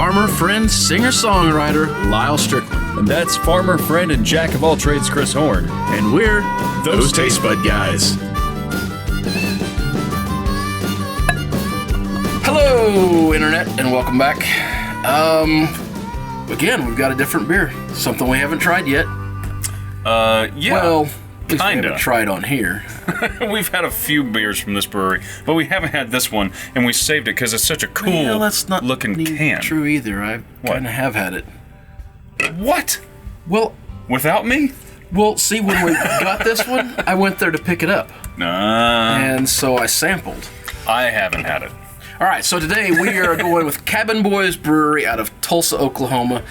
farmer, friend, singer-songwriter Lyle Strickland. And that's farmer, friend, and jack of all trades Chris Horn. And we're Those Taste Bud Guys. Hello, Internet, and welcome back. Again, we've got a different beer. Something we haven't tried yet. Yeah. Well, at least we kinda. haven't tried on here. We've had a few beers from this brewery, but we haven't had this one, and we saved it because it's such a cool Well, that's not looking can. true either. I kind of have had it. What? Well, Without me? see, when we got this one, I went there to pick it up. Nah. And so I sampled. I haven't had it. All right, so today we are going with Cabin Boys Brewery out of Tulsa, Oklahoma.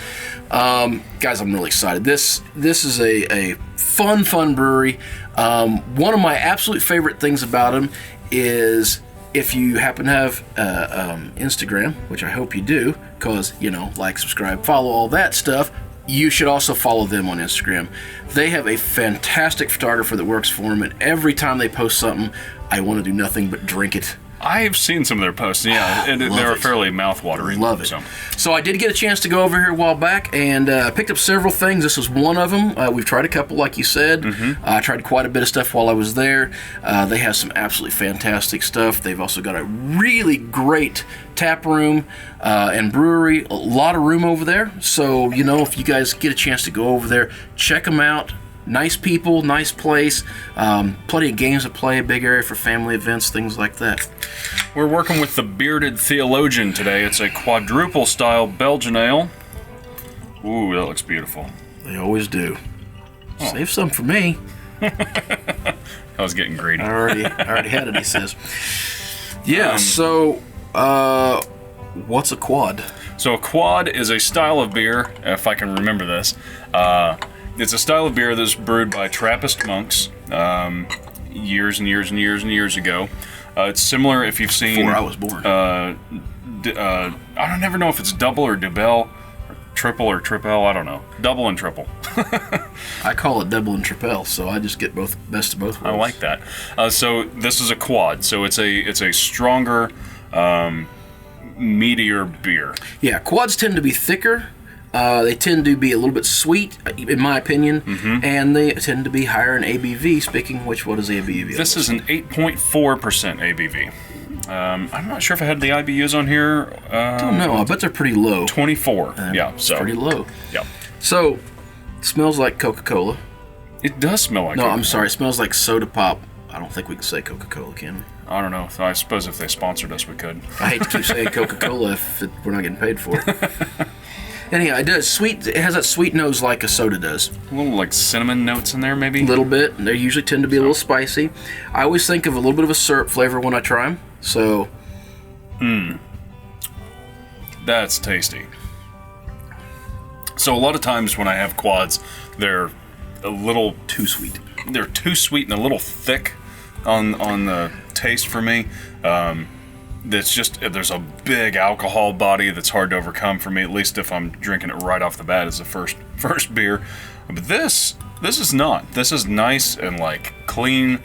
Guys, I'm really excited. This is a fun brewery. One of my absolute favorite things about them is if you happen to have Instagram, which I hope you do, because, like, subscribe, follow, all that stuff, you should also follow them on Instagram. They have a fantastic photographer that works for them, and every time they post something, I want to do nothing but drink it. I've seen some of their posts, yeah, and they're fairly mouth-watering. Love it. So I did get a chance to go over here a while back and picked up several things. This was one of them. We've tried a couple, like you said. I tried quite a bit of stuff while I was there. They have some absolutely fantastic stuff. They've also got a really great tap room and brewery. A lot of room over there. So, if you guys get a chance to go over there, check them out. Nice people, nice place, plenty of games to play, a big area for family events, things like that. We're working with the Bearded Theologian today. It's a quadruple-style Belgian ale. Ooh, that looks beautiful. They always do. Save some for me. I was getting greedy. I already had it, he says. Yeah, so, what's a quad? So a quad is a style of beer, if I can remember this. It's a style of beer that's brewed by Trappist monks years and years and years and years ago. It's similar if you've seen... Before I was born. I don't never know if it's double or double, or triple or triple, I don't know. Double and triple. I call it double and triple, so I just get best of both worlds. I like that. So this is a quad, so it's a stronger, meatier beer. Yeah, quads tend to be thicker. They tend to be a little bit sweet, in my opinion, and they tend to be higher in ABV. Speaking of which, what is ABV? This is an 8.4% ABV. I'm not sure if I had the IBUs on here. I don't know. I bet they're pretty low. 24. Yeah, it's pretty low. Yeah. So, it smells like Coca-Cola. It does smell like Coca-Cola. I'm sorry. It smells like soda pop. I don't think we can say Coca-Cola, can we? I don't know. I suppose if they sponsored us, we could. I hate to keep saying Coca-Cola if we're not getting paid for it. Anyhow, it does sweet. It has that sweet nose like a soda does. A little like cinnamon notes in there, maybe. A little bit. They usually tend to be a little spicy. I always think of a little bit of a syrup flavor when I try them. So. That's tasty. So a lot of times when I have quads, they're a little too sweet. They're too sweet and a little thick on the taste for me. There's a big alcohol body that's hard to overcome for me, at least if I'm drinking it right off the bat as the first beer. But this is not. This is nice and like clean.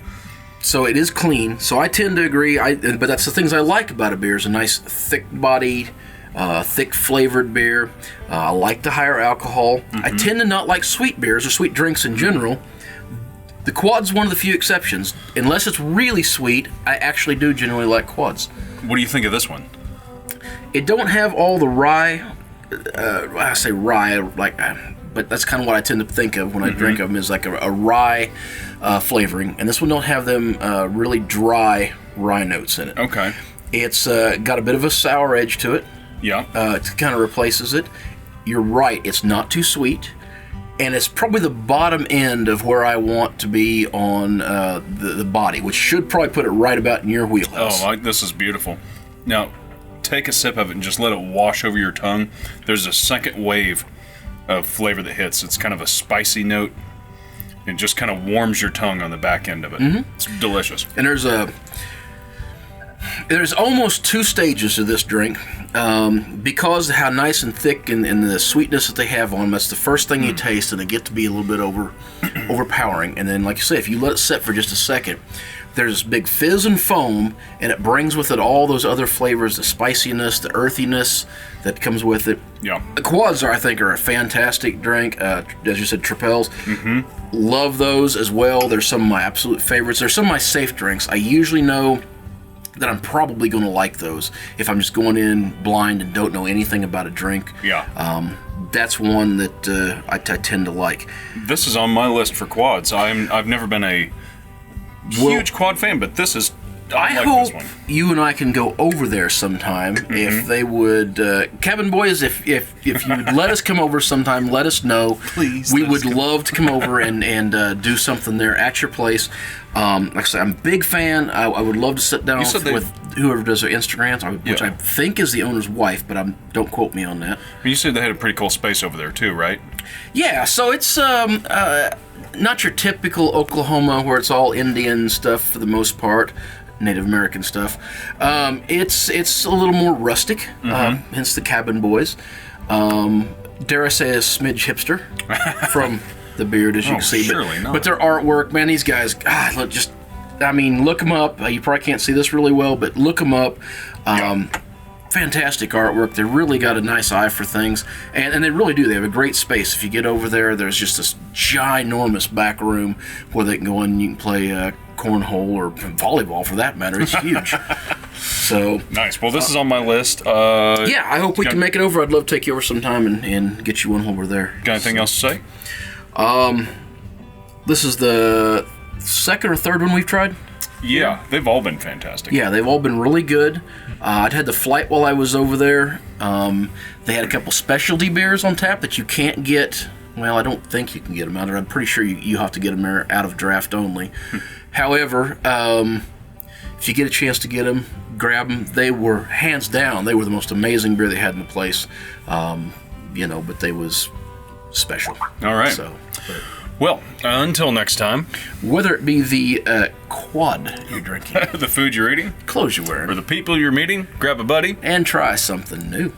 So it is clean. So I tend to agree. But that's the things I like about a beer is a nice thick-bodied, thick-flavored beer. I like the higher alcohol. I tend to not like sweet beers or sweet drinks in general. The quad's one of the few exceptions. Unless it's really sweet, I actually do generally like quads. What do you think of this one? It don't have all the rye. I say rye, but that's kind of what I tend to think of when I drink them is like a rye flavoring. And this one don't have them really dry rye notes in it. Okay. It's got a bit of a sour edge to it. Yeah. It kind of replaces it. You're right. It's not too sweet. And it's probably the bottom end of where I want to be on the body, which should probably put it right about in your wheelhouse. Oh, this is beautiful. Now, take a sip of it and just let it wash over your tongue. There's a second wave of flavor that hits. It's kind of a spicy note. It just kind of warms your tongue on the back end of it. It's delicious. And there's almost two stages to this drink. Because of how nice and thick and the sweetness that they have on them, that's the first thing you taste, and they get to be a little bit overpowering. And then, like you say, if you let it sit for just a second, there's this big fizz and foam, and it brings with it all those other flavors, the spiciness, the earthiness that comes with it. Yeah. The quads, I think, are a fantastic drink. As you said, Tripels. Love those as well. They're some of my absolute favorites. They're some of my safe drinks. I usually know that I'm probably going to like those if I'm just going in blind and don't know anything about a drink. Yeah. That's one that I tend to like. This is on my list for quads. I've never been a huge quad fan, but this is. I like hope this one. you and I can go over there sometime. If they would, Cabin Boys, if you would let us come over sometime, let us know. Please. We would love to come over and do something there at your place. Like I said, I'm a big fan. I would love to sit down with whoever does their Instagrams, which I think is the owner's wife, but don't quote me on that. You said they had a pretty cool space over there too, right? Yeah, so it's not your typical Oklahoma where it's all Indian stuff for the most part. Native American stuff. It's a little more rustic, hence the Cabin Boys. Dare I say a smidge hipster from the beard, as you can see. Surely not. But their artwork, man, these guys, look them up. You probably can't see this really well, but look them up. Fantastic artwork. They really got a nice eye for things, and they really do. They have a great space. If you get over there, there's just this ginormous back room where they can go in and you can play cornhole or volleyball for that matter. It's huge. So nice. Well, this is on my list. I hope we can make it over. I'd love to take you over sometime and get you one while we're there. Got anything else to say? This is the second or third one we've tried. Yeah, they've all been fantastic. Yeah, they've all been really good. I'd had the flight while I was over there. They had a couple specialty beers on tap that you can't get. Well, I don't think you can get them out there. I'm pretty sure you have to get them there out of draft only. However, if you get a chance to get them, grab them. They were, hands down, they were the most amazing beer they had in the place. But they was special. All right. Well, until next time. Whether it be the quad you're drinking, the food you're eating, clothes you're wearing, or the people you're meeting, grab a buddy and try something new.